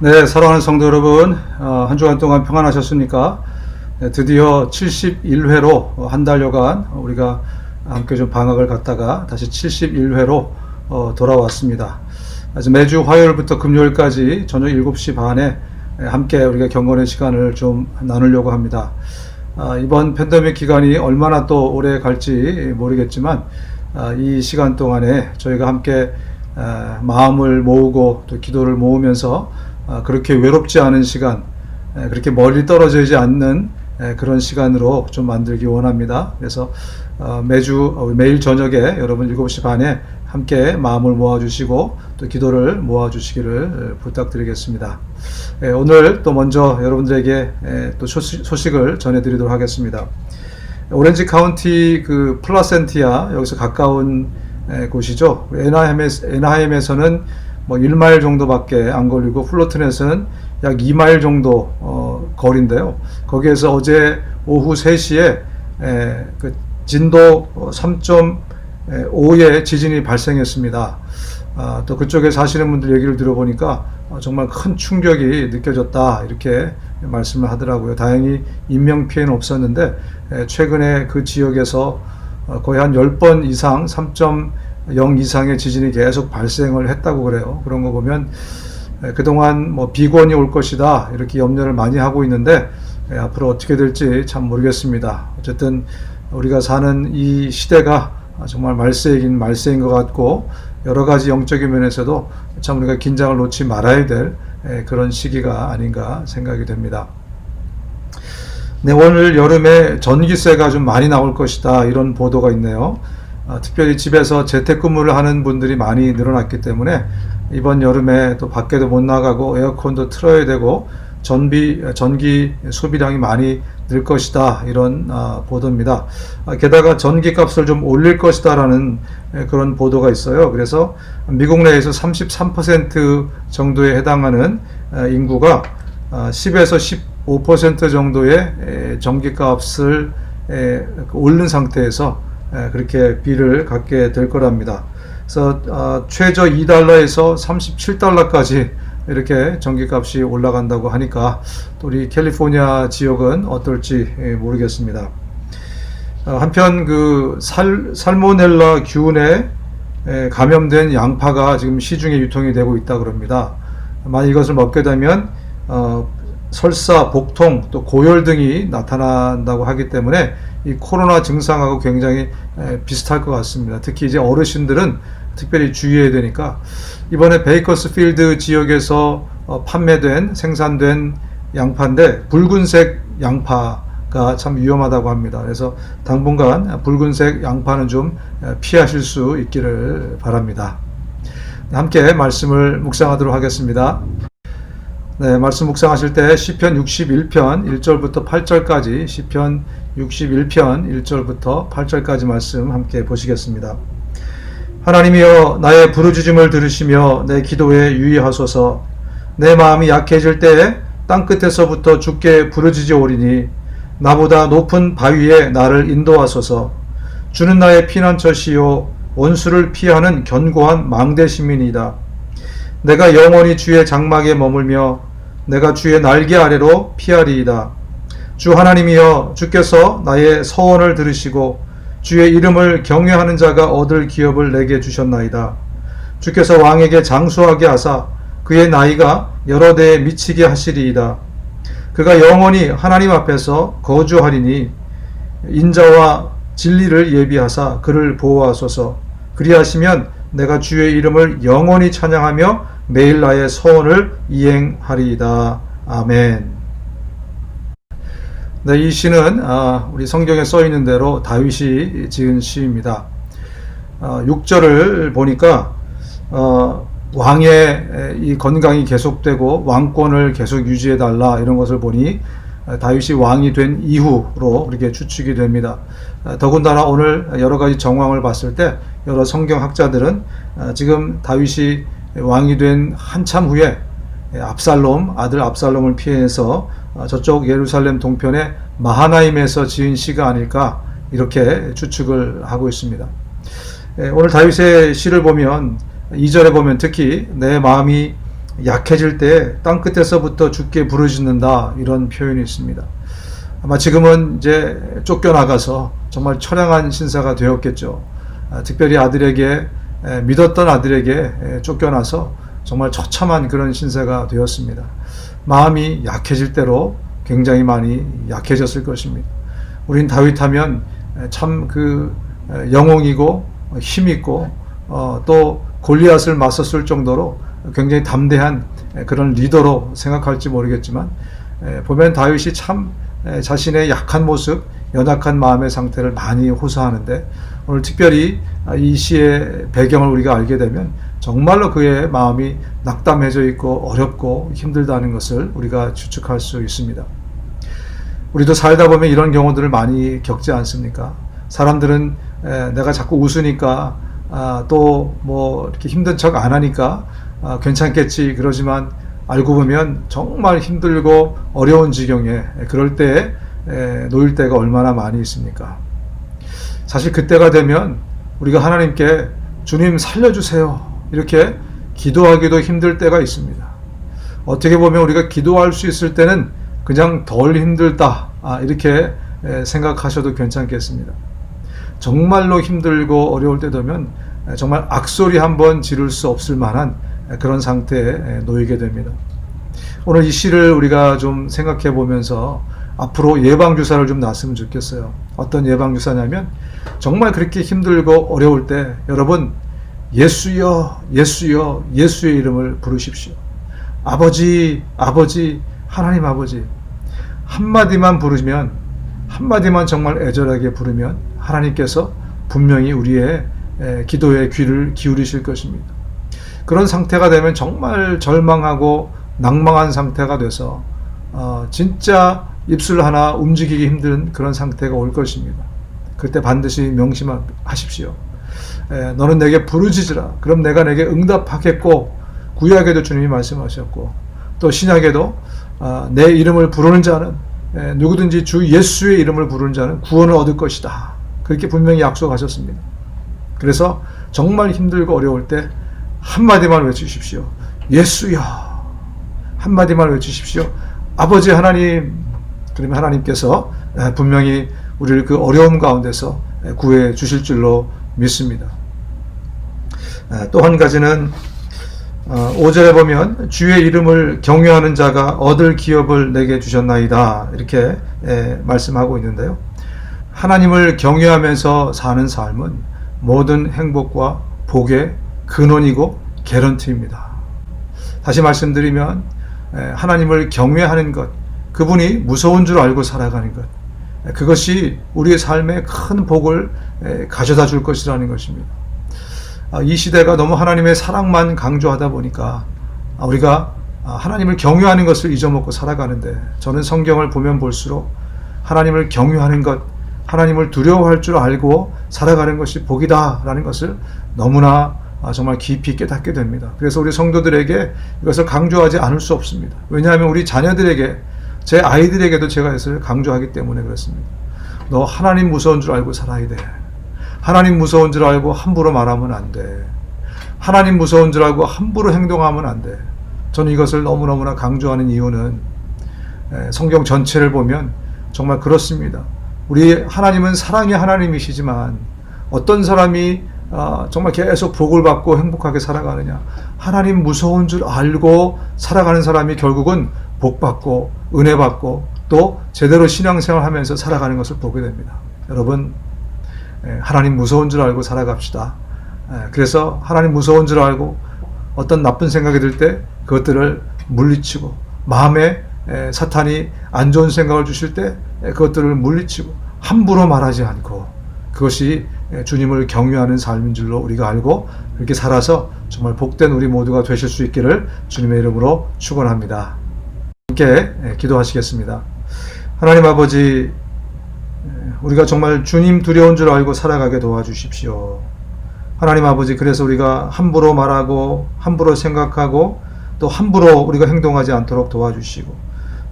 네, 사랑하는 성도 여러분, 한 주간 동안 평안하셨습니까? 네, 드디어 71회로 한 달여간 우리가 함께 좀 방학을 갔다가 다시 71회로 돌아왔습니다. 아주 매주 화요일부터 금요일까지 저녁 7시 반에 함께 우리가 경건의 시간을 좀 나누려고 합니다. 이번 팬데믹 기간이 얼마나 또 오래 갈지 모르겠지만 이 시간 동안에 저희가 함께 마음을 모으고 또 기도를 모으면서 그렇게 외롭지 않은 시간, 그렇게 멀리 떨어져 있지 않는 그런 시간으로 좀 만들기 원합니다. 그래서 매일 저녁에 여러분 7시 반에 함께 마음을 모아주시고 또 기도를 모아주시기를 부탁드리겠습니다. 오늘 또 먼저 여러분들에게 또 소식을 전해드리도록 하겠습니다. 오렌지 카운티 그 플라센티아, 여기서 가까운 곳이죠. 에나하임에서는 뭐 1마일 정도밖에 안 걸리고 플로튼에서는 약 2마일 정도 거리인데요. 거기에서 어제 오후 3시에 그 진도 3.5의 지진이 발생했습니다. 또 그쪽에 사시는 분들 얘기를 들어보니까 정말 큰 충격이 느껴졌다 이렇게 말씀을 하더라고요. 다행히 인명피해는 없었는데 최근에 그 지역에서 거의 한 10번 이상 3.0 이상의 지진이 계속 발생을 했다고 그래요. 그런 거 보면 그동안 뭐 비권이 올 것이다 이렇게 염려를 많이 하고 있는데 앞으로 어떻게 될지 참 모르겠습니다. 어쨌든 우리가 사는 이 시대가 정말 말세이긴 말세인 것 같고 여러 가지 영적인 면에서도 참 우리가 긴장을 놓지 말아야 될 그런 시기가 아닌가 생각이 됩니다. 네, 오늘 여름에 전기세가 좀 많이 나올 것이다 이런 보도가 있네요. 특별히 집에서 재택근무를 하는 분들이 많이 늘어났기 때문에 이번 여름에 또 밖에도 못 나가고 에어컨도 틀어야 되고 전기 소비량이 많이 늘 것이다 이런 보도입니다. 게다가 전기값을 좀 올릴 것이다 라는 그런 보도가 있어요. 그래서 미국 내에서 33% 정도에 해당하는 인구가 10에서 15% 정도의 전기값을 오른 상태에서 그렇게 비를 갖게 될 거랍니다. 그래서 최저 $2에서 $37까지 이렇게 전기값이 올라간다고 하니까 또 우리 캘리포니아 지역은 어떨지 모르겠습니다. 한편 그 살모넬라 균에 감염된 양파가 지금 시중에 유통이 되고 있다 그럽니다. 만약 이것을 먹게 되면 설사, 복통, 또 고열 등이 나타난다고 하기 때문에 이 코로나 증상하고 굉장히 비슷할 것 같습니다. 특히 이제 어르신들은 특별히 주의해야 되니까 이번에 베이커스필드 지역에서 생산된 양파인데 붉은색 양파가 참 위험하다고 합니다. 그래서 당분간 붉은색 양파는 좀 피하실 수 있기를 바랍니다. 함께 말씀을 묵상하도록 하겠습니다. 네, 말씀 묵상하실 때 시편 61편 1절부터 8절까지 시편 61편 1절부터 8절까지 말씀 함께 보시겠습니다. 하나님이여 나의 부르짖음을 들으시며 내 기도에 유의하소서. 내 마음이 약해질 때에 땅끝에서부터 주께 부르짖어오리니 나보다 높은 바위에 나를 인도하소서. 주는 나의 피난처시요 원수를 피하는 견고한 망대심이니이다. 내가 영원히 주의 장막에 머물며 내가 주의 날개 아래로 피하리이다. 주 하나님이여 주께서 나의 서원을 들으시고 주의 이름을 경외하는 자가 얻을 기업을 내게 주셨나이다. 주께서 왕에게 장수하게 하사 그의 나이가 여러 대에 미치게 하시리이다. 그가 영원히 하나님 앞에서 거주하리니 인자와 진리를 예비하사 그를 보호하소서. 그리하시면 내가 주의 이름을 영원히 찬양하며 매일 나의 서원을 이행하리이다. 아멘. 네, 이 시는 우리 성경에 써 있는 대로 다윗이 지은 시입니다. 6절을 보니까 왕의 이 건강이 계속되고 왕권을 계속 유지해 달라 이런 것을 보니 다윗이 왕이 된 이후로 이렇게 추측이 됩니다. 더군다나 오늘 여러 가지 정황을 봤을 때 여러 성경학자들은 지금 다윗이 왕이 된 한참 후에 아들 압살롬을 피해서 저쪽 예루살렘 동편의 마하나임에서 지은 시가 아닐까 이렇게 추측을 하고 있습니다. 오늘 다윗의 시를 보면 2절에 보면 특히 내 마음이 약해질 때 땅끝에서부터 주께 부르짖는다, 이런 표현이 있습니다. 아마 지금은 이제 쫓겨나가서 정말 처량한 신사가 되었겠죠. 특별히 아들에게, 믿었던 아들에게 쫓겨나서 정말 처참한 그런 신세가 되었습니다. 마음이 약해질 대로 굉장히 많이 약해졌을 것입니다. 우린 다윗하면 참 그 영웅이고 힘있고 또 골리앗을 맞섰을 정도로 굉장히 담대한 그런 리더로 생각할지 모르겠지만, 보면 다윗이 참 자신의 약한 모습, 연약한 마음의 상태를 많이 호소하는데, 오늘 특별히 이 시의 배경을 우리가 알게 되면 정말로 그의 마음이 낙담해져 있고 어렵고 힘들다는 것을 우리가 추측할 수 있습니다. 우리도 살다 보면 이런 경우들을 많이 겪지 않습니까? 사람들은 내가 자꾸 웃으니까 또 뭐 이렇게 힘든 척 안 하니까 괜찮겠지 그러지만, 알고 보면 정말 힘들고 어려운 지경에, 그럴 때에 놓일 때가 얼마나 많이 있습니까? 사실 그때가 되면 우리가 하나님께 주님 살려주세요 이렇게 기도하기도 힘들 때가 있습니다. 어떻게 보면 우리가 기도할 수 있을 때는 그냥 덜 힘들다, 이렇게 생각하셔도 괜찮겠습니다. 정말로 힘들고 어려울 때 되면 정말 악소리 한번 지를 수 없을 만한 그런 상태에 놓이게 됩니다. 오늘 이 시를 우리가 좀 생각해 보면서 앞으로 예방주사를 좀 놨으면 좋겠어요. 어떤 예방주사냐면, 정말 그렇게 힘들고 어려울 때 여러분, 예수여 예수여 예수의 이름을 부르십시오. 아버지 아버지 하나님 아버지, 한마디만 부르면, 한마디만 정말 애절하게 부르면 하나님께서 분명히 우리의 기도에 귀를 기울이실 것입니다. 그런 상태가 되면 정말 절망하고 낭망한 상태가 돼서 진짜 입술 하나 움직이기 힘든 그런 상태가 올 것입니다. 그때 반드시 명심하십시오. 너는 내게 부르짖으라. 그럼 내가 내게 응답하겠고, 구약에도 주님이 말씀하셨고, 또 신약에도 내 이름을 부르는 자는, 누구든지 주 예수의 이름을 부르는 자는 구원을 얻을 것이다, 그렇게 분명히 약속하셨습니다. 그래서 정말 힘들고 어려울 때 한마디만 외치십시오. 예수여. 한마디만 외치십시오. 아버지 하나님. 그러면 하나님께서 분명히 우리를 그 어려움 가운데서 구해 주실 줄로 믿습니다. 또 한 가지는 5절에 보면 주의 이름을 경외하는 자가 얻을 기업을 내게 주셨나이다, 이렇게 말씀하고 있는데요. 하나님을 경외하면서 사는 삶은 모든 행복과 복의 근원이고 개런티입니다. 다시 말씀드리면, 하나님을 경외하는 것, 그분이 무서운 줄 알고 살아가는 것, 그것이 우리의 삶에 큰 복을 가져다 줄 것이라는 것입니다. 이 시대가 너무 하나님의 사랑만 강조하다 보니까 우리가 하나님을 경외하는 것을 잊어먹고 살아가는데, 저는 성경을 보면 볼수록 하나님을 경외하는 것, 하나님을 두려워할 줄 알고 살아가는 것이 복이다라는 것을 너무나 정말 깊이 깨닫게 됩니다. 그래서 우리 성도들에게 이것을 강조하지 않을 수 없습니다. 왜냐하면 우리 자녀들에게, 제 아이들에게도 제가 이것을 강조하기 때문에 그렇습니다. 너 하나님 무서운 줄 알고 살아야 돼. 하나님 무서운 줄 알고 함부로 말하면 안 돼. 하나님 무서운 줄 알고 함부로 행동하면 안 돼. 저는 이것을 너무너무나 강조하는 이유는, 성경 전체를 보면 정말 그렇습니다. 우리 하나님은 사랑의 하나님이시지만, 어떤 사람이 정말 계속 복을 받고 행복하게 살아가느냐, 하나님 무서운 줄 알고 살아가는 사람이 결국은 복 받고 은혜 받고 또 제대로 신앙생활 하면서 살아가는 것을 보게 됩니다. 여러분, 하나님 무서운 줄 알고 살아갑시다. 그래서 하나님 무서운 줄 알고 어떤 나쁜 생각이 들 때 그것들을 물리치고, 마음에 사탄이 안 좋은 생각을 주실 때 그것들을 물리치고 함부로 말하지 않고, 그것이 주님을 경외하는 삶인 줄로 우리가 알고 그렇게 살아서 정말 복된 우리 모두가 되실 수 있기를 주님의 이름으로 축원합니다. 함께 기도하시겠습니다. 하나님 아버지, 우리가 정말 주님 두려운 줄 알고 살아가게 도와주십시오. 하나님 아버지, 그래서 우리가 함부로 말하고 함부로 생각하고 또 함부로 우리가 행동하지 않도록 도와주시고,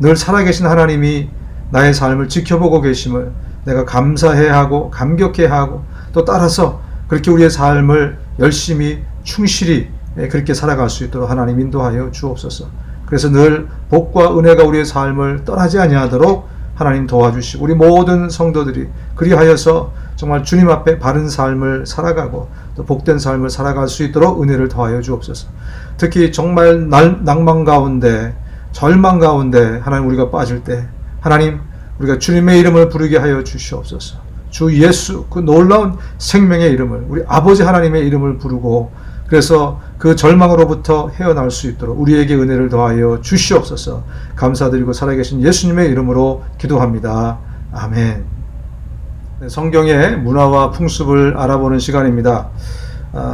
늘 살아계신 하나님이 나의 삶을 지켜보고 계심을 내가 감사해야 하고 감격해야 하고, 또 따라서 그렇게 우리의 삶을 열심히 충실히 그렇게 살아갈 수 있도록 하나님 인도하여 주옵소서. 그래서 늘 복과 은혜가 우리의 삶을 떠나지 아니하도록 하나님 도와주시고 우리 모든 성도들이 그리하여서 정말 주님 앞에 바른 삶을 살아가고 또 복된 삶을 살아갈 수 있도록 은혜를 더하여 주옵소서. 특히 정말 낭만 가운데 절망 가운데 하나님 우리가 빠질 때 하나님 우리가 주님의 이름을 부르게 하여 주시옵소서. 주 예수 그 놀라운 생명의 이름을 우리 아버지 하나님의 이름을 부르고 그래서 그 절망으로부터 헤어날 수 있도록 우리에게 은혜를 더하여 주시옵소서. 감사드리고 살아계신 예수님의 이름으로 기도합니다. 아멘. 네, 성경의 문화와 풍습을 알아보는 시간입니다.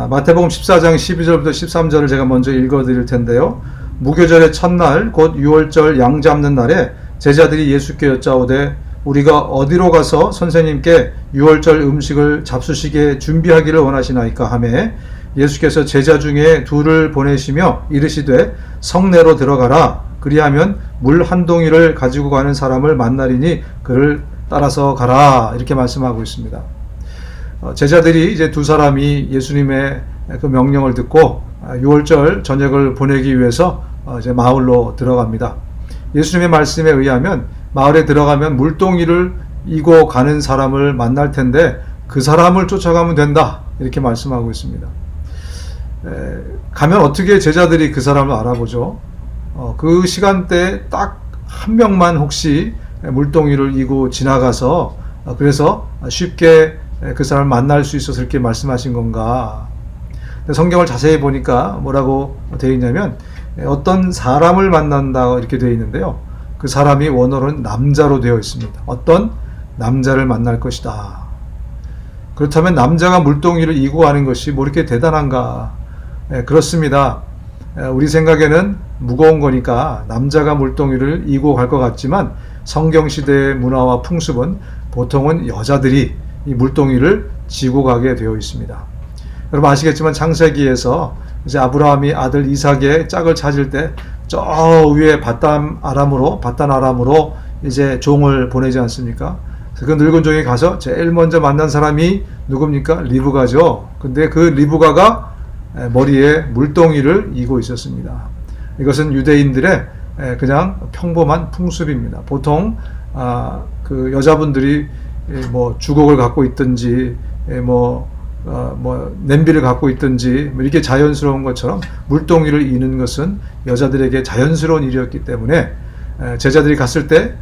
마태복음 14장 12절부터 13절을 제가 먼저 읽어드릴 텐데요. 무교절의 첫날 곧 유월절 양 잡는 날에 제자들이 예수께 여짜오되 우리가 어디로 가서 선생님께 유월절 음식을 잡수시게 준비하기를 원하시나이까 하매 예수께서 제자 중에 둘을 보내시며 이르시되 성내로 들어가라. 그리하면 물 한 동이를 가지고 가는 사람을 만나리니 그를 따라서 가라. 이렇게 말씀하고 있습니다. 제자들이 이제 두 사람이 예수님의 그 명령을 듣고 유월절 저녁을 보내기 위해서 이제 마을로 들어갑니다. 예수님의 말씀에 의하면 마을에 들어가면 물동이를 이고 가는 사람을 만날 텐데 그 사람을 쫓아가면 된다. 이렇게 말씀하고 있습니다. 가면 어떻게 제자들이 그 사람을 알아보죠? 그 시간대에 딱 한 명만 혹시 물동이를 이고 지나가서 그래서 쉽게 그 사람을 만날 수 있어서 이렇게 말씀하신 건가? 성경을 자세히 보니까 뭐라고 되어 있냐면 어떤 사람을 만난다 이렇게 되어 있는데요. 그 사람이 원어로는 남자로 되어 있습니다. 어떤 남자를 만날 것이다. 그렇다면 남자가 물동이를 이고 가는 것이 뭐 이렇게 대단한가? 그렇습니다. 우리 생각에는 무거운 거니까 남자가 물동이를 이고 갈 것 같지만 성경시대의 문화와 풍습은 보통은 여자들이 이 물동이를 지고 가게 되어 있습니다. 여러분 아시겠지만 창세기에서 이제 아브라함이 아들 이삭의 짝을 찾을 때 저 위에 바단 아람으로 이제 종을 보내지 않습니까? 그 늙은 종이 가서 제일 먼저 만난 사람이 누굽니까? 리브가죠. 근데 그 리브가가 머리에 물동이를 이고 있었습니다. 이것은 유대인들의 그냥 평범한 풍습입니다. 보통 그 여자분들이 뭐 주걱을 갖고 있든지 냄비를 갖고 있든지 이렇게 자연스러운 것처럼 물동이를 이는 것은 여자들에게 자연스러운 일이었기 때문에 제자들이 갔을 때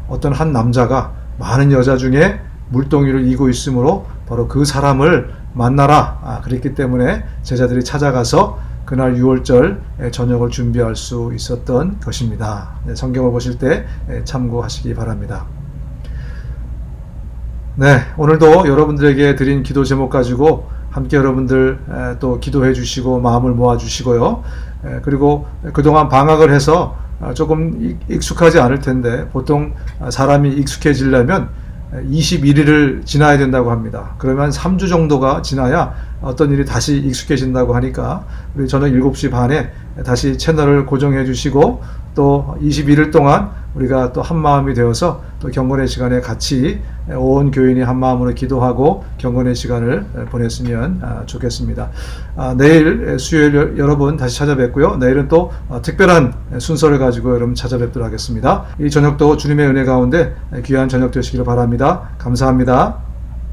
어떤 한 남자가 많은 여자 중에 물동이를 이고 있으므로 바로 그 사람을 만나라. 그랬기 때문에 제자들이 찾아가서 그날 유월절 저녁을 준비할 수 있었던 것입니다. 성경을 보실 때 참고하시기 바랍니다. 네, 오늘도 여러분들에게 드린 기도 제목 가지고 함께 여러분들 또 기도해 주시고 마음을 모아 주시고요. 그리고 그동안 방학을 해서 조금 익숙하지 않을 텐데 보통 사람이 익숙해지려면 21일을 지나야 된다고 합니다. 그러면 3주 정도가 지나야 어떤 일이 다시 익숙해진다고 하니까 우리 저녁 7시 반에 다시 채널을 고정해 주시고 또 21일 동안 우리가 또 한마음이 되어서 또 경건의 시간에 같이 온 교인이 한마음으로 기도하고 경건의 시간을 보냈으면 좋겠습니다. 내일 수요일 여러분 다시 찾아뵙고요. 내일은 또 특별한 순서를 가지고 여러분 찾아뵙도록 하겠습니다. 이 저녁도 주님의 은혜 가운데 귀한 저녁 되시기를 바랍니다. 감사합니다.